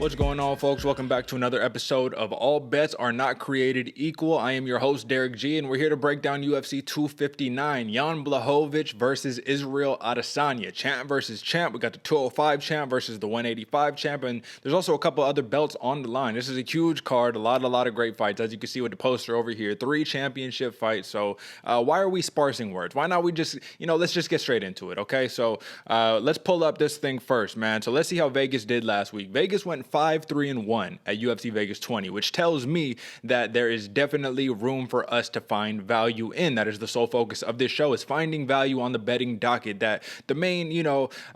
What's going on, folks? Welcome back to another episode of All Bets Are Not Created Equal. I am your host, Derick G, and we're here to break down UFC 259, Jan Blehovich versus Israel Arasana. Champ versus champ. We got the 205 champ versus the 185 champ, and there's also a couple other belts on the line. This is a huge card, a lot of great fights, as you can see with the poster over here. 3 championship fights. So why are we sparsing words? Why not we just, let's just get straight into it, okay? So let's pull up this thing first, man. So let's see how Vegas did last week. Vegas went 5-3-1 at UFC Vegas 20, which tells me that there is definitely room for us to find value in. That is the sole focus of this show, is finding value on the betting docket. That the main,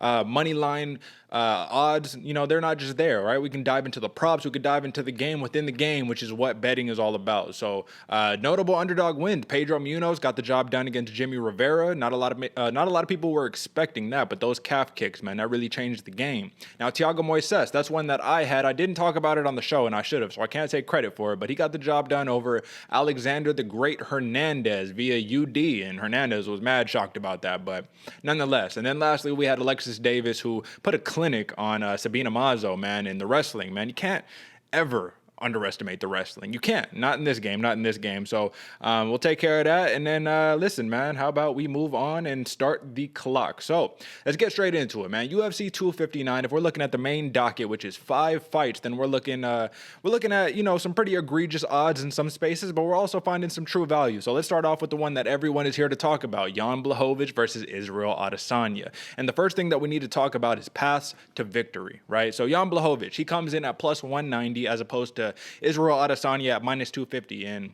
money line odds, they're not just there, right? We can dive into the props, we could dive into the game within the game, which is what betting is all about. So notable underdog wins. Pedro Munoz got the job done against Jimmy Rivera. Not a lot of people were expecting that, but those calf kicks, man, that really changed the game. Now Thiago Moises, that's one that I had. I didn't talk about it on the show, and I should have, so I can't take credit for it, but he got the job done over Aleksandar the Great Hernandez via UD, and Hernandez was mad shocked about that, but nonetheless. And then lastly, we had Alexis Davis, who put a clinic on Sabina Mazo, man, in the wrestling, man. You can't ever underestimate the wrestling. You can't. Not in this game. So we'll take care of that. And then listen, man, how about we move on and start the clock? So let's get straight into it, man. UFC 259. If we're looking at the main docket, which is 5 fights, then we're looking at some pretty egregious odds in some spaces, but we're also finding some true value. So let's start off with the one that everyone is here to talk about: Jan Blehovich versus Israel Otasanya. And the first thing that we need to talk about is paths to victory, right? So Jan Blehovich, he comes in at plus 190 as opposed to Israel Arasana at minus 250. And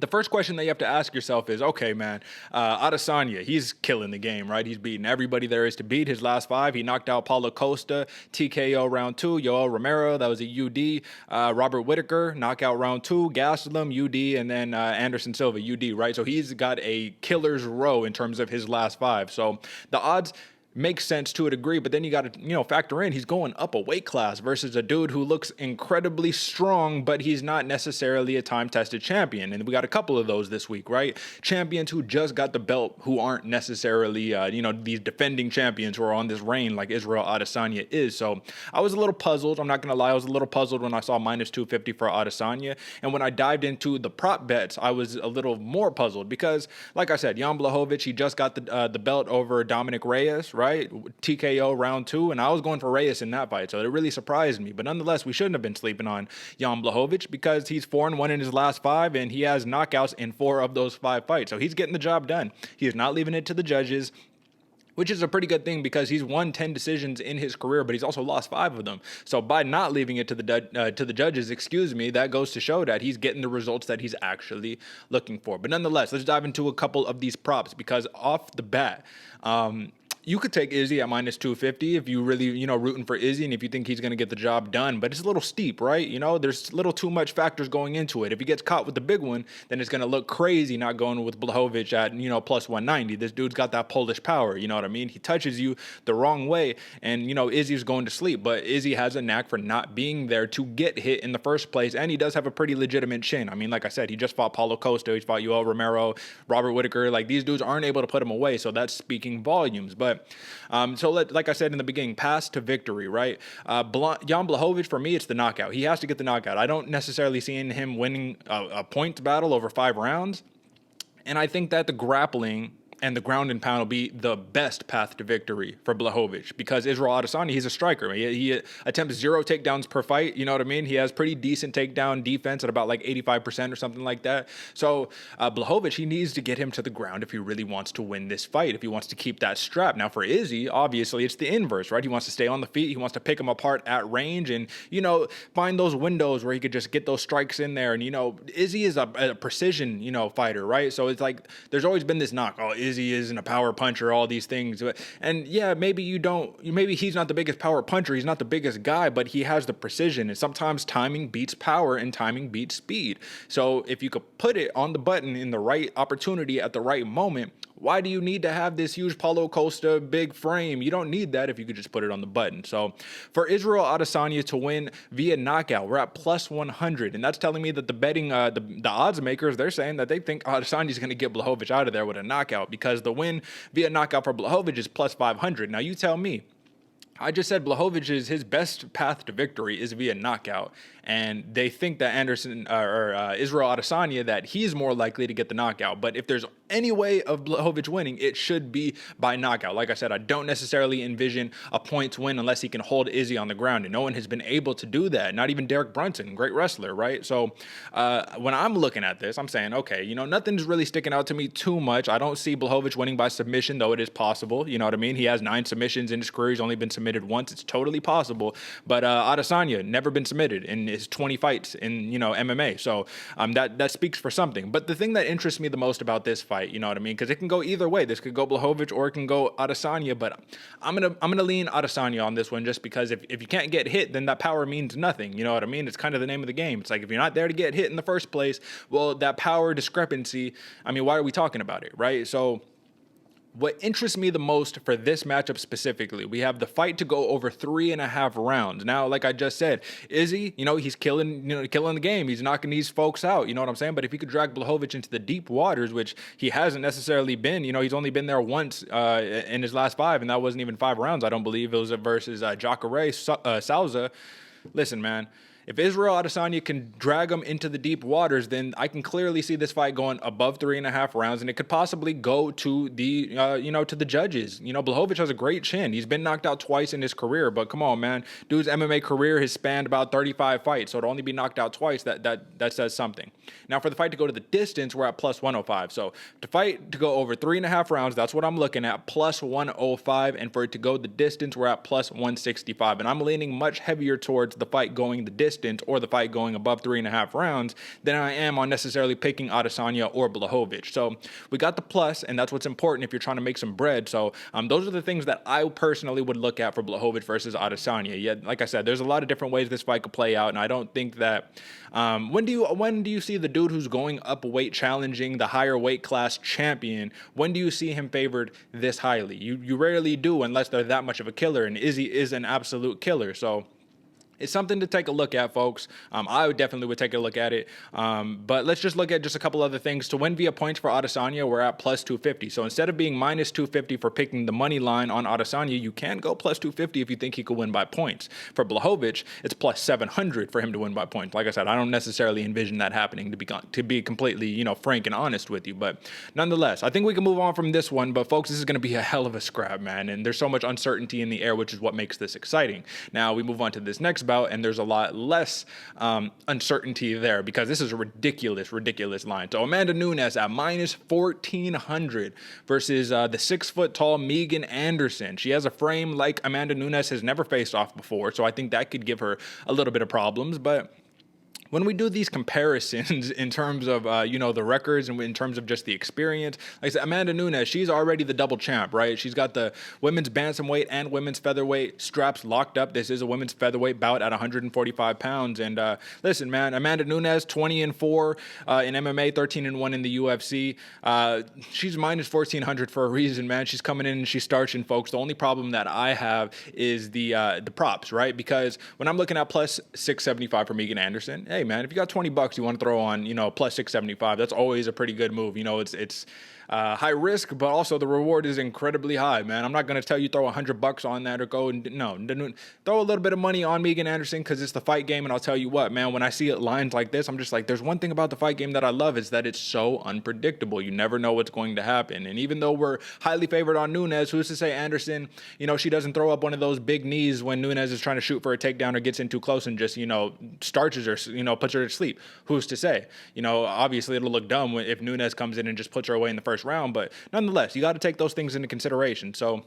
the first question that you have to ask yourself is, okay, man, Adesanya, he's killing the game, right? He's beating everybody there is to beat. His last 5, he knocked out Paulo Costa, TKO round 2, Yoel Romero, that was a UD, Robert Whittaker, knockout round 2, Gastelum, UD, and then Anderson Silva, UD, right? So he's got a killer's row in terms of his last 5. So the odds makes sense to a degree, but then you got to, factor in he's going up a weight class versus a dude who looks incredibly strong, but he's not necessarily a time-tested champion. And we got a couple of those this week, right? Champions who just got the belt who aren't necessarily, these defending champions who are on this reign like Israel Adesanya is. So I was a little puzzled. I'm not going to lie. I was a little puzzled when I saw minus 250 for Adesanya. And when I dived into the prop bets, I was a little more puzzled because, like I said, Jan Blehovich, he just got the belt over Dominick Reyes, right? TKO round 2, and I was going for Reyes in that fight, so it really surprised me. But nonetheless, we shouldn't have been sleeping on Jan Blehovich because he's 4-1 in his last 5, and he has knockouts in 4 of those 5 fights. So he's getting the job done. He is not leaving it to the judges, which is a pretty good thing because he's won 10 decisions in his career, but he's also lost 5 of them. So by not leaving it to the judges, that goes to show that he's getting the results that he's actually looking for. But nonetheless, let's dive into a couple of these props because off the bat, you could take Izzy at minus 250 if you really, rooting for Izzy and if you think he's going to get the job done. But it's a little steep, right? There's a little too much factors going into it. If he gets caught with the big one, then it's going to look crazy not going with Blehovich at, plus 190. This dude's got that Polish power, you know what I mean? He touches you the wrong way and, Izzy's going to sleep. But Izzy has a knack for not being there to get hit in the first place. And he does have a pretty legitimate chin. I mean, like I said, he just fought Paulo Costa. He's fought Yoel Romero, Robert Whittaker. Like, these dudes aren't able to put him away. So that's speaking volumes. But like I said in the beginning, pass to victory, right? Jan Blehovich, for me, it's the knockout. He has to get the knockout. I don't necessarily see him winning a points battle over 5 rounds. And I think that the grappling and the ground and pound will be the best path to victory for Blehovich because Israel Arasana, he's a striker. He attempts 0 takedowns per fight. You know what I mean? He has pretty decent takedown defense at about like 85% or something like that. So Blehovich, he needs to get him to the ground if he really wants to win this fight, if he wants to keep that strap. Now for Izzy, obviously it's the inverse, right? He wants to stay on the feet. He wants to pick him apart at range and, find those windows where he could just get those strikes in there. And, Izzy is a precision, fighter, right? So it's like there's always been this knock. Oh, Izzy isn't a power puncher, all these things. And yeah, maybe he's not the biggest power puncher, he's not the biggest guy, but he has the precision. And sometimes timing beats power and timing beats speed. So if you could put it on the button in the right opportunity at the right moment, why do you need to have this huge Paulo Costa big frame? You don't need that if you could just put it on the button. So for Israel Adesanya to win via knockout, we're at plus 100. And that's telling me that the betting, the odds makers, they're saying that they think Adesanya is going to get Blehovich out of there with a knockout because the win via knockout for Blehovich is plus 500. Now you tell me, I just said Blehovich is his best path to victory is via knockout, and they think that Israel Arasana that he's more likely to get the knockout. But if there's any way of Blehovich winning, it should be by knockout. Like I said, I don't necessarily envision a points win unless he can hold Izzy on the ground, and no one has been able to do that. Not even Derek Brunson, great wrestler, right? So when I'm looking at this, I'm saying, okay, nothing's really sticking out to me too much. I don't see Blehovich winning by submission, though it is possible. You know what I mean? He has 9 submissions in his career. He's only been submitted once. It's totally possible. But Adesanya never been submitted in his 20 fights in MMA. So that speaks for something. But the thing that interests me the most about this fight, you know what I mean? Because it can go either way. This could go Blehovich or it can go Adesanya. But I'm gonna lean Adesanya on this one just because if you can't get hit, then that power means nothing. You know what I mean? It's kind of the name of the game. It's like if you're not there to get hit in the first place, well, that power discrepancy, I mean, why are we talking about it, right? So what interests me the most for this matchup specifically, we have the fight to go over 3.5 rounds. Now, like I just said, Izzy, he's killing the game. He's knocking these folks out. You know what I'm saying? But if he could drag Blehovich into the deep waters, which he hasn't necessarily been, he's only been there once in his last 5, and that wasn't even 5 rounds. I don't believe it was versus Jacare Souza. Listen, man. If Israel Arasana can drag him into the deep waters, then I can clearly see this fight going above 3.5 rounds, and it could possibly go to the, to the judges. Blehovich has a great chin. He's been knocked out twice in his career, but come on, man. Dude's MMA career has spanned about 35 fights, so to only be knocked out twice, that says something. Now, for the fight to go to the distance, we're at plus 105. So to fight to go over 3.5 rounds, that's what I'm looking at, plus 105, and for it to go the distance, we're at plus 165, and I'm leaning much heavier towards the fight going the distance or the fight going above 3.5 rounds than I am on necessarily picking Adesanya or Blehovich. So we got the plus, and that's what's important if you're trying to make some bread. So those are the things that I personally would look at for Blehovich versus Adesanya. Yet, like I said, there's a lot of different ways this fight could play out, and I don't think that when do you see the dude who's going up weight challenging the higher weight class champion? When do you see him favored this highly? You rarely do unless they're that much of a killer, and Izzy is an absolute killer. So it's something to take a look at, folks. I definitely would take a look at it. But let's just look at just a couple other things. To win via points for Adesanya, we're at plus 250. So instead of being minus 250 for picking the money line on Adesanya, you can go plus 250 if you think he could win by points. For Blehovich, it's plus 700 for him to win by points. Like I said, I don't necessarily envision that happening, to be completely, frank and honest with you. But nonetheless, I think we can move on from this one. But folks, this is going to be a hell of a scrap, man. And there's so much uncertainty in the air, which is what makes this exciting. Now we move on to this next bout, and there's a lot less uncertainty there because this is a ridiculous line. So Amanda Nunes at minus 1,400 versus the 6-foot-tall Megan Anderson. She has a frame like Amanda Nunes has never faced off before, so I think that could give her a little bit of problems, but when we do these comparisons in terms of, the records and in terms of just the experience, like I said, Amanda Nunes, she's already the double champ, right? She's got the women's bantamweight and women's featherweight straps locked up. This is a women's featherweight bout at 145 pounds. And listen, man, Amanda Nunes, 20-4 in MMA, 13-1 in the UFC. She's minus 1,400 for a reason, man. She's coming in and she's starching, folks. The only problem that I have is the props, right? Because when I'm looking at plus 675 for Megan Anderson, hey, man, if you got $20 you want to throw on, plus 675, that's always a pretty good move. It's high risk, but also the reward is incredibly high, man. I'm not going to tell you throw $100 on that or throw a little bit of money on Megan Anderson because it's the fight game. And I'll tell you what, man, when I see it lines like this, I'm just like, there's one thing about the fight game that I love is that it's so unpredictable. You never know what's going to happen. And even though we're highly favored on Nunes, who's to say Anderson, she doesn't throw up one of those big knees when Nunes is trying to shoot for a takedown or gets in too close and just, starches her, puts her to sleep. Who's to say? Obviously it'll look dumb if Nunes comes in and just puts her away in the first round, but nonetheless, you got to take those things into consideration. So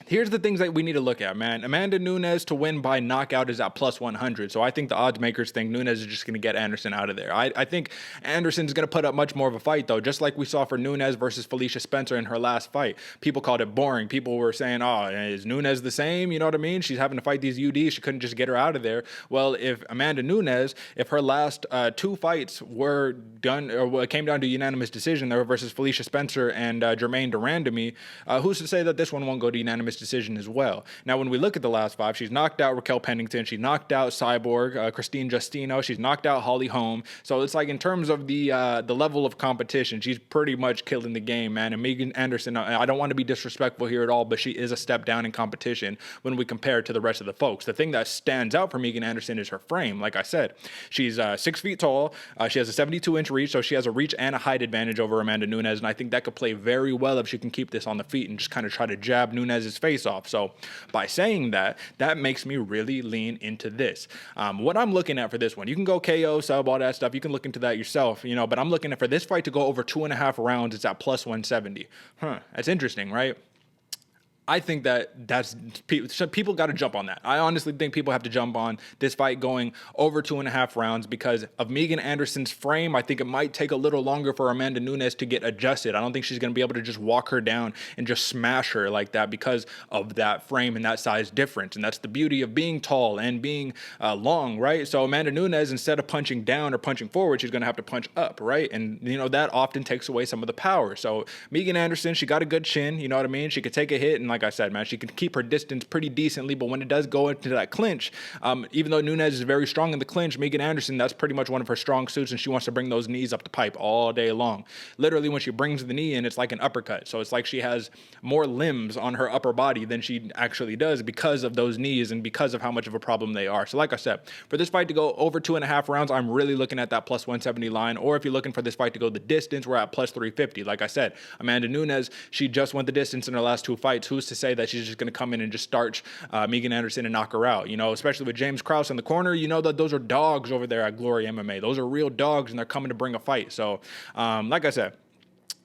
here's the things that we need to look at, man. Amanda Nunes to win by knockout is at plus 100. So I think the odds makers think Nunes is just going to get Anderson out of there. I think Anderson's going to put up much more of a fight, though, just like we saw for Nunes versus Felicia Spencer in her last fight. People called it boring. People were saying, oh, is Nunes the same? You know what I mean? She's having to fight these UDs. She couldn't just get her out of there. Well, if Amanda Nunes, if her last 2 fights were done or came down to unanimous decision, they were versus Felicia Spencer and Jermain Sterling, who's to say that this one won't go to unanimous unanimous decision as well. Now, when we look at the last 5, she's knocked out Raquel Pennington, she knocked out Cyborg, Christine Justino, she's knocked out Holly Holm. So it's like in terms of the level of competition, she's pretty much killing the game, man. And Megan Anderson, I don't want to be disrespectful here at all, but she is a step down in competition when we compare it to the rest of the folks. The thing that stands out for Megan Anderson is her frame. Like I said, she's 6 feet tall. She has a 72-inch reach, so she has a reach and a height advantage over Amanda Nunes, and I think that could play very well if she can keep this on the feet and just kind of try to jab Nunes' face off. So by saying that, that makes me really lean into this. What I'm looking at for this one, you can go KO, sub, all that stuff. You can look into that yourself, but I'm looking at for this fight to go over 2.5 rounds, it's at plus 170. That's interesting, right? I think that's people got to jump on that. I honestly think people have to jump on this fight going over 2.5 rounds because of Megan Anderson's frame. I think it might take a little longer for Amanda Nunes to get adjusted. I don't think she's going to be able to just walk her down and just smash her like that because of that frame and that size difference. And that's the beauty of being tall and being long, right? So Amanda Nunes, instead of punching down or punching forward, she's going to have to punch up, right? And, that often takes away some of the power. So Megan Anderson, she got a good chin, you know what I mean? She could take a hit and like I said, man, she can keep her distance pretty decently, but when it does go into that clinch, even though Nunes is very strong in the clinch, Megan Anderson, that's pretty much one of her strong suits, and she wants to bring those knees up the pipe all day long. Literally, when she brings the knee in, it's like an uppercut. So it's like she has more limbs on her upper body than she actually does because of those knees and because of how much of a problem they are. So like I said, for this fight to go over 2.5 rounds, I'm really looking at that plus 170 line, or if you're looking for this fight to go the distance, we're at plus 350. Like I said, Amanda Nunes, she just went the distance in her last 2 fights. Who's to say that she's just going to come in and just starch Megan Anderson and knock her out, especially with James Krause in the corner, that those are dogs over there at Glory MMA. Those are real dogs, and they're coming to bring a fight. So, like I said,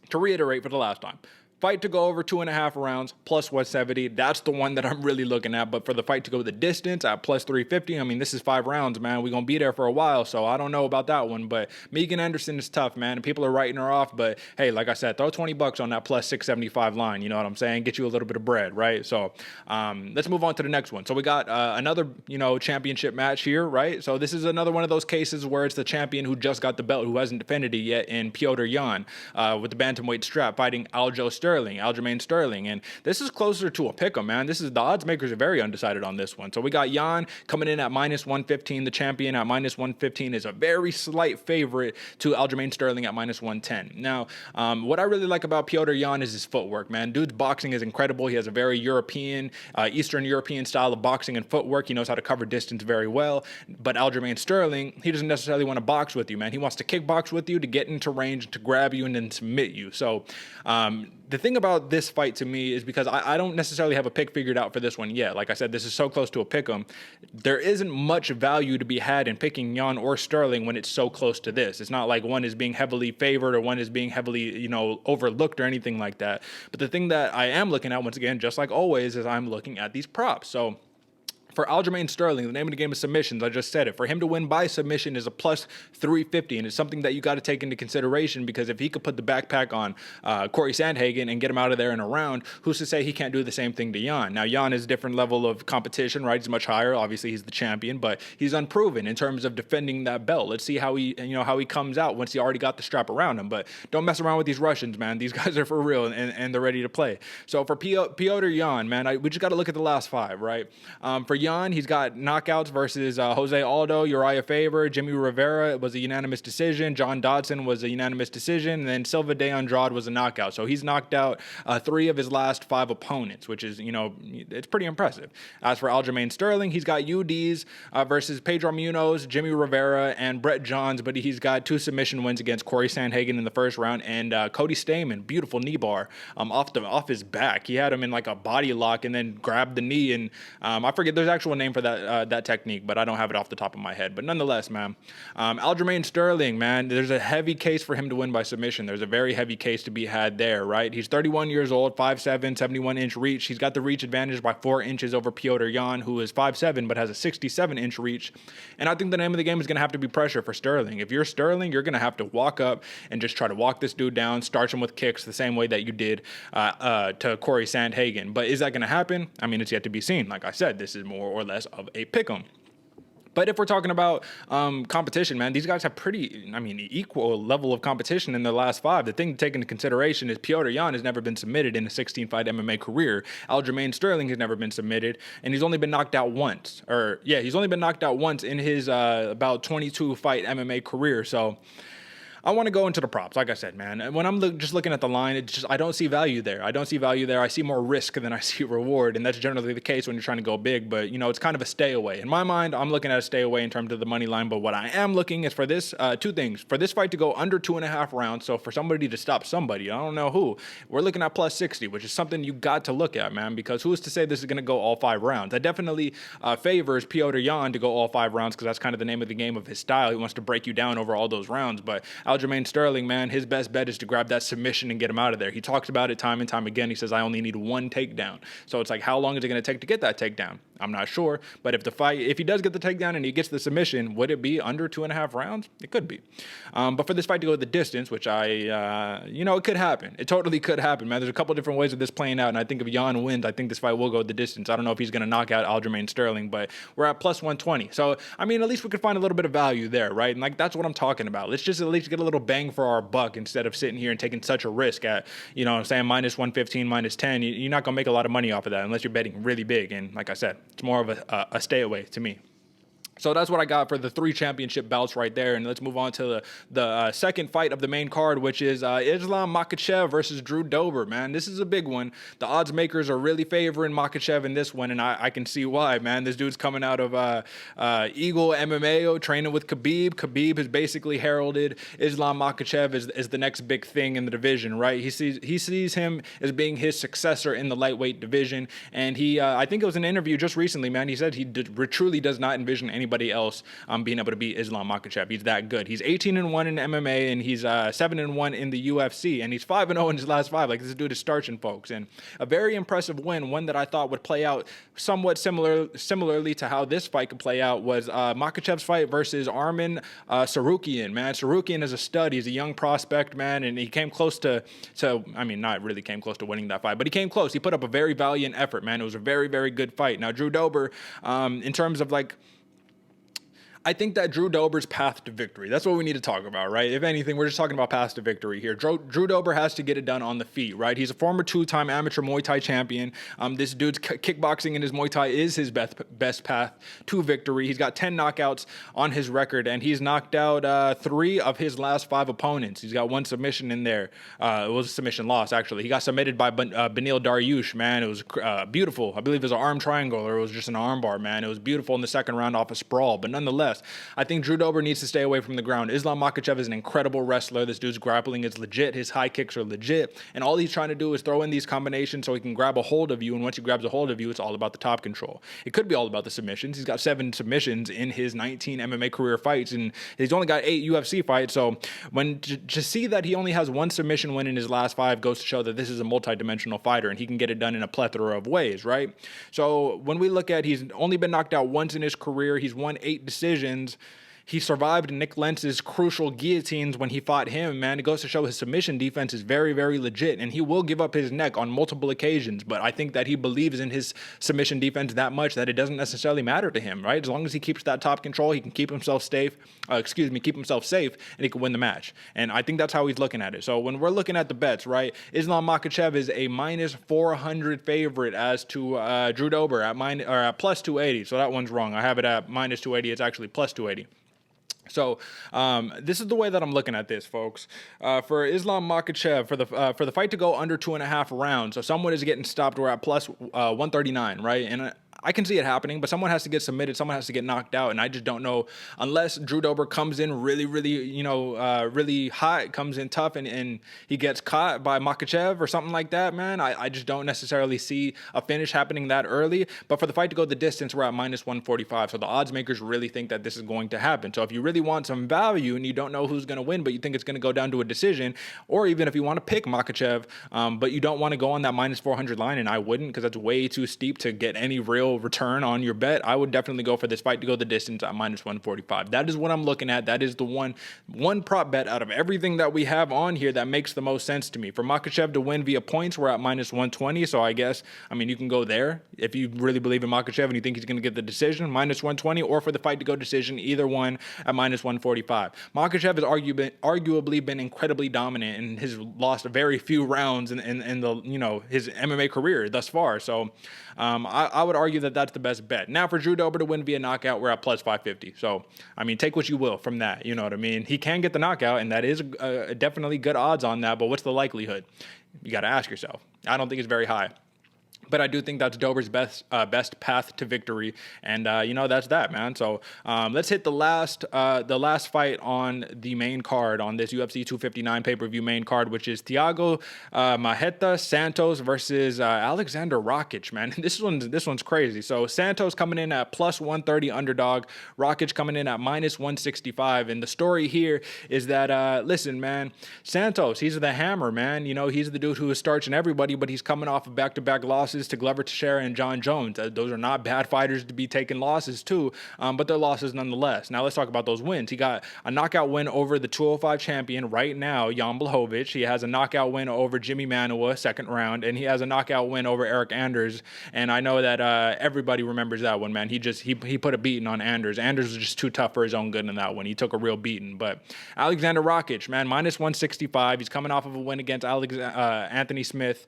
to reiterate for the last time, fight to go over 2.5 rounds, plus 170. That's the one that I'm really looking at. But for the fight to go the distance at plus 350, I mean, this is 5 rounds, man. We're going to be there for a while, so I don't know about that one. But Megan Anderson is tough, man, and people are writing her off. But, hey, like I said, throw $20 on that plus 675 line. You know what I'm saying? Get you a little bit of bread, right? So let's move on to the next one. So we got another, championship match here, right? So this is another one of those cases where it's the champion who just got the belt, who hasn't defended it yet, in Petr Yan with the bantamweight strap, fighting Aljamain Sterling. And this is closer to a pick'em, man. The odds makers are very undecided on this one. So we got Yan coming in at minus 115. The champion at minus 115 is a very slight favorite to Aljamain Sterling at minus 110. Now, what I really like about Petr Yan is his footwork, man. Dude's boxing is incredible. He has a very European, Eastern European style of boxing and footwork. He knows how to cover distance very well. But Aljamain Sterling, he doesn't necessarily want to box with you, man. He wants to kickbox with you, to get into range, to grab you, and then submit you. So, the thing about this fight to me is because I don't necessarily have a pick figured out for this one yet. Like I said, this is so close to a pick'em. There isn't much value to be had in picking Yan or Sterling when it's so close to this. It's not like one is being heavily favored or one is being heavily, overlooked or anything like that. But the thing that I am looking at, once again, just like always, is I'm looking at these props. So for Aljamain Sterling, the name of the game is submissions. I just said it. For him to win by submission is a plus 350, and it's something that you got to take into consideration, because if he could put the backpack on Corey Sandhagen and get him out of there in a round, who's to say he can't do the same thing to Yan? Now, Yan is a different level of competition, right? He's much higher. Obviously, he's the champion, but he's unproven in terms of defending that belt. Let's see how he comes out once he already got the strap around him. But don't mess around with these Russians, man. These guys are for real, and they're ready to play. So for Petr Yan, man, we just got to look at the last 5, right? For Yan, he's got knockouts versus Jose Aldo, Uriah Faber, Jimmy Rivera was a unanimous decision, John Dodson was a unanimous decision, and then Silva de Andrade was a knockout. So he's knocked out 3 of his last 5 opponents, which is, it's pretty impressive. As for Aljamain Sterling, he's got UDs versus Pedro Munoz, Jimmy Rivera, and Brett Johns, but he's got 2 submission wins against Corey Sandhagen in the first round, and Cody Stamen, beautiful knee bar off his back. He had him in like a body lock and then grabbed the knee, and I forget, there's actual name for that technique, but I don't have it off the top of my head. But nonetheless, man, Aljamain Sterling, man, there's a heavy case for him to win by submission. There's a very heavy case to be had there, right? He's 31 years old, 5'7", 71-inch reach. He's got the reach advantage by 4 inches over Petr Yan, who is 5'7", but has a 67-inch reach. And I think the name of the game is going to have to be pressure for Sterling. If you're Sterling, you're going to have to walk up and just try to walk this dude down, starch him with kicks the same way that you did to Corey Sandhagen. But is that going to happen? I mean, it's yet to be seen. Like I said, this is more or less of a pick'em. But if we're talking about competition, man, these guys have pretty, equal level of competition in their last 5. The thing to take into consideration is Petr Yan has never been submitted in a 16-fight MMA career. Jermain Sterling has never been submitted, and he's only been knocked out once. He's only been knocked out once in his about 22-fight MMA career. So I want to go into the props, like I said, man. And when I'm just looking at the line, I don't see value there. I see more risk than I see reward, and that's generally the case when you're trying to go big. But, it's kind of a stay away. In my mind, I'm looking at a stay away in terms of the money line. But what I am looking is for this, 2 things. For this fight to go under 2.5 rounds, so for somebody to stop somebody, I don't know who, we're looking at plus 60, which is something you got to look at, man, because who's to say this is going to go all 5 rounds? That definitely favors Petr Yan to go all 5 rounds because that's kind of the name of the game of his style. He wants to break you down over all those rounds. But Aljamain Sterling, man, his best bet is to grab that submission and get him out of there. He talks about it time and time again. He says, I only need 1 takedown. So it's like, how long is it going to take to get that takedown? I'm not sure. But if he does get the takedown and he gets the submission, would it be under 2.5 rounds? It could be. But for this fight to go the distance, which it could happen. It totally could happen, man. There's a couple different ways of this playing out. And I think if Yan wins, I think this fight will go the distance. I don't know if he's going to knock out Aljamain Sterling, but we're at plus 120. So, at least we could find a little bit of value there, right? And that's what I'm talking about. Let's just at least get a little bang for our buck instead of sitting here and taking such a risk at, saying minus 115, minus 10. You're not going to make a lot of money off of that unless you're betting really big. And like I said, it's more of a stay away to me. So that's what I got for the 3 championship bouts right there. And let's move on to the second fight of the main card, which is Islam Makhachev versus Drew Dober, man. This is a big one. The odds makers are really favoring Makhachev in this one, and I can see why, man. This dude's coming out of Eagle MMA, training with Khabib. Khabib has basically heralded Islam Makhachev as the next big thing in the division, right? He sees him as being his successor in the lightweight division. And I think it was an interview just recently, man. He said he truly does not envision anybody else being able to beat Islam Makhachev. He's that good. He's 18-1 in MMA, and he's 7-1 in the UFC, and he's 5-0 in his last 5. Like, this dude is starching folks. And a very impressive win, one that I thought would play out somewhat similarly to how this fight could play out, was Makhachev's fight versus Arman Tsarukyan. Man, Tsarukyan is a stud. He's a young prospect, man, and he came close to not really came close to winning that fight, but he came close. He put up a very valiant effort, man. It was a very, very good fight. Now, Drew Dober, in terms of I think that Drew Dober's path to victory, that's what we need to talk about, right? If anything, we're just talking about path to victory here. Drew Dober has to get it done on the feet, right? He's a former 2-time amateur Muay Thai champion. This dude's kickboxing and his Muay Thai is his best path to victory. He's got 10 knockouts on his record, and he's knocked out 3 of his last 5 opponents. He's got 1 submission in there. It was a submission loss, actually. He got submitted by Beneil Dariush, man. It was beautiful. I believe it was an arm triangle, or it was just an arm bar, man. It was beautiful in the second round off a sprawl, but nonetheless, I think Drew Dober needs to stay away from the ground. Islam Makhachev is an incredible wrestler. This dude's grappling is legit. His high kicks are legit. And all he's trying to do is throw in these combinations so he can grab a hold of you. And once he grabs a hold of you, it's all about the top control. It could be all about the submissions. He's got 7 submissions in his 19 MMA career fights, and he's only got 8 UFC fights. So to see that he only has 1 submission win in his last 5 goes to show that this is a multi-dimensional fighter, and he can get it done in a plethora of ways, right? So when we look at, he's only been knocked out once in his career. He's won 8 decisions. He survived Nick Lentz's crucial guillotines when he fought him, man. It goes to show his submission defense is very, very legit, and he will give up his neck on multiple occasions, but I think that he believes in his submission defense that much that it doesn't necessarily matter to him, right? As long as he keeps that top control, he can keep himself safe, and he can win the match. And I think that's how he's looking at it. So when we're looking at the bets, right, Islam Makhachev is a minus 400 favorite as to Drew Dober at plus 280. So that one's wrong. I have it at minus 280. It's actually plus 280. So this is the way that I'm looking at this, folks. For Islam Makhachev, for the fight to go under 2.5 rounds, so someone is getting stopped. We're at plus 139, right? And I can see it happening, but someone has to get submitted, someone has to get knocked out, and I just don't know, unless Drew Dober comes in really, really, really hot, comes in tough, and he gets caught by Makachev or something like that, man. I just don't necessarily see a finish happening that early. But for the fight to go the distance, we're at minus 145, so the odds makers really think that this is going to happen. So if you really want some value and you don't know who's going to win, but you think it's going to go down to a decision, or even if you want to pick Makachev, but you don't want to go on that minus 400 line, and I wouldn't, because that's way too steep to get any real real return on your bet, I would definitely go for this fight to go the distance at minus 145. That is what I'm looking at. That is the one prop bet out of everything that we have on here that makes the most sense to me. For Makachev to win via points, we're at minus 120. So I guess, you can go there if you really believe in Makachev and you think he's going to get the decision, minus 120, or for the fight to go decision, either one at minus 145. Makachev has arguably been incredibly dominant and has lost very few rounds in the his MMA career thus far. So I would argue that that's the best bet. Now for Drew Dober to win via knockout, we're at plus 550. So take what you will from that. You know what I mean? He can get the knockout, and that is definitely good odds on that. But what's the likelihood? You got to ask yourself. I don't think it's very high. But I do think that's Dober's best path to victory, and that's that, man. So let's hit the last fight on the main card on this UFC 259 pay-per-view main card, which is Thiago Santos versus Aleksandar Rakic, man. This one's crazy. So Santos coming in at plus 130 underdog, Rakic coming in at minus 165, and the story here is that listen, man, Santos, he's the hammer, man. He's the dude who is starching everybody, but he's coming off of back-to-back losses to Glover Teixeira and John Jones. Those are not bad fighters to be taking losses to, but they're losses nonetheless. Now let's talk about those wins. He got a knockout win over the 205 champion right now, Jan Blehovich. He has a knockout win over Jimmy Manuwa, second round, and he has a knockout win over Eric Anders. And I know that everybody remembers that one, man. He put a beating on Anders. Anders was just too tough for his own good in that one. He took a real beating. But Aleksandar Rakic, man, minus 165. He's coming off of a win against Anthony Smith.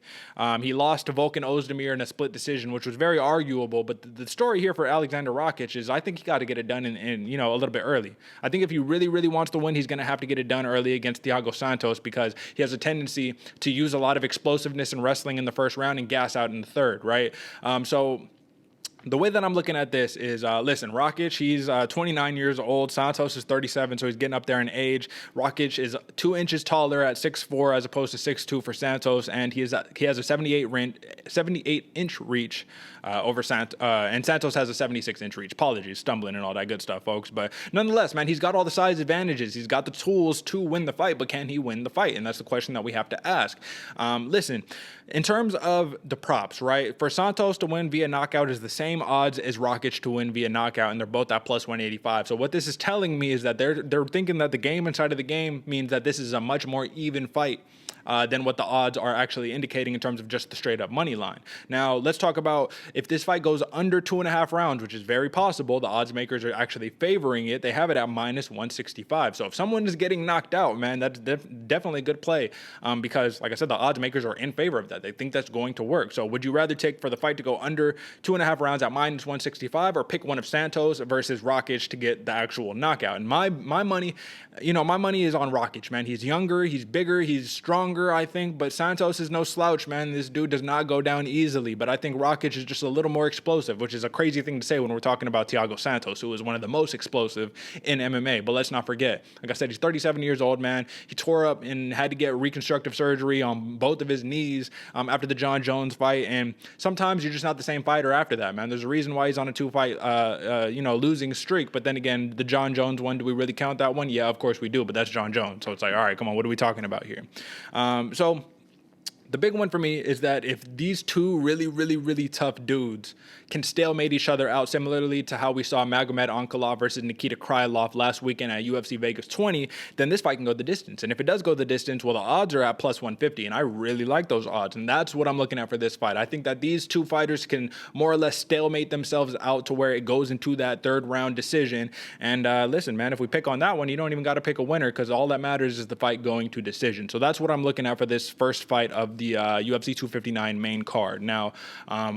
He lost to Volkan Ozdemir in a split decision, which was very arguable. But the story here for Aleksandar Rakic is I think he got to get it done in a little bit early. I think if he really, really wants to win, he's going to have to get it done early against Thiago Santos, because he has a tendency to use a lot of explosiveness and wrestling in the first round and gas out in the third, right? So the way that I'm looking at this is, listen, Rakic, he's 29 years old. Santos is 37, so he's getting up there in age. Rakic is 2 inches taller at 6'4", as opposed to 6'2" for Santos, and he has a 78-inch reach over Santos, and Santos has a 76-inch reach. Apologies, stumbling and all that good stuff, folks. But nonetheless, man, he's got all the size advantages. He's got the tools to win the fight, but can he win the fight? And that's the question that we have to ask. Listen, in terms of the props, right, for Santos to win via knockout is the same odds as Rakic to win via knockout, and they're both at plus 185. So what this is telling me is that they're thinking that the game inside of the game means that this is a much more even fight than what the odds are actually indicating in terms of just the straight up money line. Now, let's talk about if this fight goes under 2.5 rounds, which is very possible. The odds makers are actually favoring it. They have it at minus 165. So if someone is getting knocked out, man, that's definitely a good play, because, like I said, the odds makers are in favor of that. They think that's going to work. So would you rather take for the fight to go under 2.5 rounds at minus 165, or pick one of Santos versus Rakic to get the actual knockout? And my money, my money is on Rakic, man. He's younger, he's bigger, he's stronger, I think, but Santos is no slouch, man. This dude does not go down easily, but I think Rakic is just a little more explosive, which is a crazy thing to say when we're talking about Thiago Santos, who is one of the most explosive in MMA. But let's not forget, like I said, he's 37 years old, man. He tore up and had to get reconstructive surgery on both of his knees after the John Jones fight, and sometimes you're just not the same fighter after that, man. There's a reason why he's on a 2-fight losing streak. But then again, the John Jones one, do we really count that one? Yeah, of course we do, but that's John Jones. So it's like, all right, come on, what are we talking about here? So the big one for me is that if these two really, really, really tough dudes can stalemate each other out, similarly to how we saw Magomed Ankalaev versus Nikita Krylov last weekend at UFC Vegas 20, then this fight can go the distance. And if it does go the distance, well, the odds are at plus 150, and I really like those odds, and that's what I'm looking at for this fight. I think that these two fighters can more or less stalemate themselves out to where it goes into that third round decision. And listen, man, if we pick on that one, you don't even got to pick a winner, because all that matters is the fight going to decision. So that's what I'm looking at for this first fight of the UFC 259 main card. Now,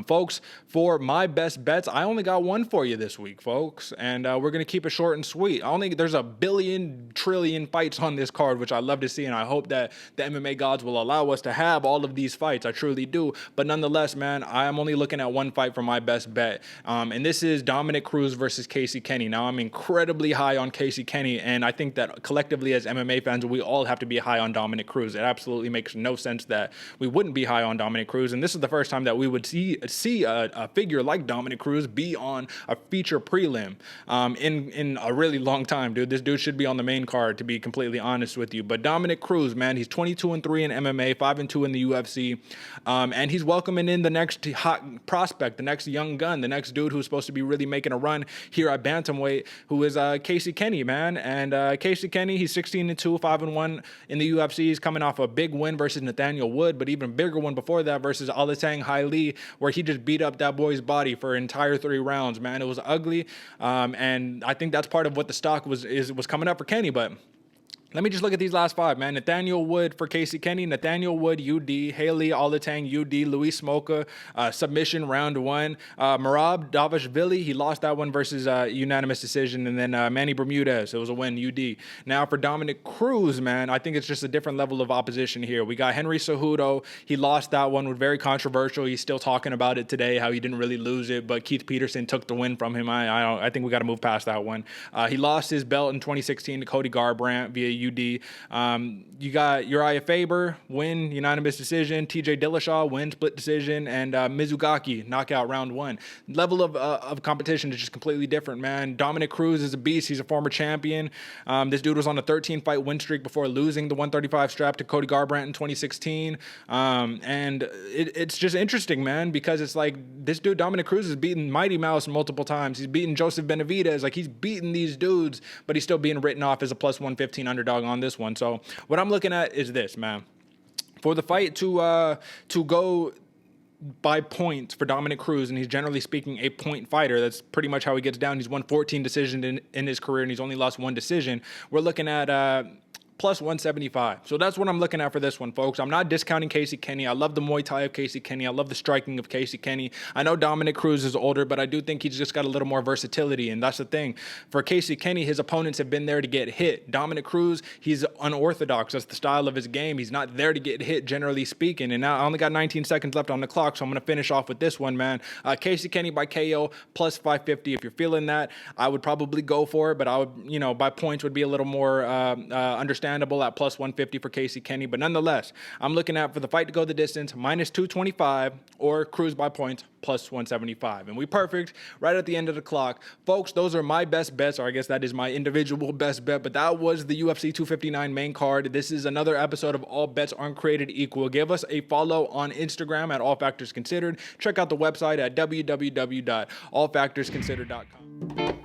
folks, for my best bets, I only got one for you this week, folks, and we're going to keep it short and sweet. There's a billion trillion fights on this card, which I love to see, and I hope that the MMA gods will allow us to have all of these fights. I truly do. But nonetheless, man, I am only looking at one fight for my best bet, and this is Dominick Cruz versus Casey Kenney. Now, I'm incredibly high on Casey Kenney, and I think that collectively as MMA fans, we all have to be high on Dominick Cruz. It absolutely makes no sense that we wouldn't be high on Dominick Cruz. And this is the first time that we would see a figure like Dominick Cruz be on a feature prelim in a really long time, dude. This dude should be on the main card, to be completely honest with you. But Dominick Cruz, man, he's 22-3 in MMA, 5-2 in the UFC, and he's welcoming in the next hot prospect, the next young gun, the next dude who's supposed to be really making a run here at bantamweight, who is Casey Kenney, man. And Casey Kenney, he's 16-2, 5-1 in the UFC. He's coming off a big win versus Nathaniel Wood, but even bigger one before that versus Aljamain, where he just beat up that boy's body for entire 3 rounds, man. It was ugly, and I think that's part of what the stock was coming up for Kenney. But let me just look at these last 5, man. Nathaniel Wood for Casey Kenney, Nathaniel Wood, UD, Haley Olatang, UD, Luis Smoka, submission round 1. Merab Davashvili, he lost that one versus unanimous decision. And then Manny Bermudez, it was a win, UD. Now for Dominick Cruz, man, I think it's just a different level of opposition here. We got Henry Cejudo. He lost that one, was very controversial. He's still talking about it today, how he didn't really lose it, but Keith Peterson took the win from him. I think we got to move past that one. He lost his belt in 2016 to Cody Garbrandt via UD. You got Uriah Faber, win, unanimous decision. TJ Dillashaw, win, split decision. And Mizugaki, knockout round 1. Level of competition is just completely different, man. Dominick Cruz is a beast. He's a former champion. This dude was on a 13-fight win streak before losing the 135 strap to Cody Garbrandt in 2016. And it's just interesting, man, because it's like this dude, Dominick Cruz, has beaten Mighty Mouse multiple times. He's beaten Joseph Benavidez. Like, he's beaten these dudes, but he's still being written off as a plus 115 underdog on this one. So what I'm looking at is this, man. For the fight to go by points for Dominick Cruz, and he's generally speaking a point fighter. That's pretty much how he gets down. He's won 14 decisions in his career, and he's only lost 1 decision. We're looking at plus 175. So that's what I'm looking at for this one, folks. I'm not discounting Casey Kenney. I love the Muay Thai of Casey Kenney. I love the striking of Casey Kenney. I know Dominick Cruz is older, but I do think he's just got a little more versatility, and that's the thing. For Casey Kenney, his opponents have been there to get hit. Dominick Cruz, he's unorthodox. That's the style of his game. He's not there to get hit, generally speaking. And now I only got 19 seconds left on the clock, so I'm going to finish off with this one, man. Casey Kenney by KO, plus 550. If you're feeling that, I would probably go for it, but I would, by points would be a little more understandable at plus 150 for Casey Kenney. But nonetheless, I'm looking at, for the fight to go the distance, minus 225 or Cruz by points plus 175. And we perfect right at the end of the clock. Folks, those are my best bets, or I guess that is my individual best bet, but that was the UFC 259 main card. This is another episode of All Bets Aren't Created Equal. Give us a follow on Instagram at All Factors Considered. Check out the website at www.allfactorsconsidered.com.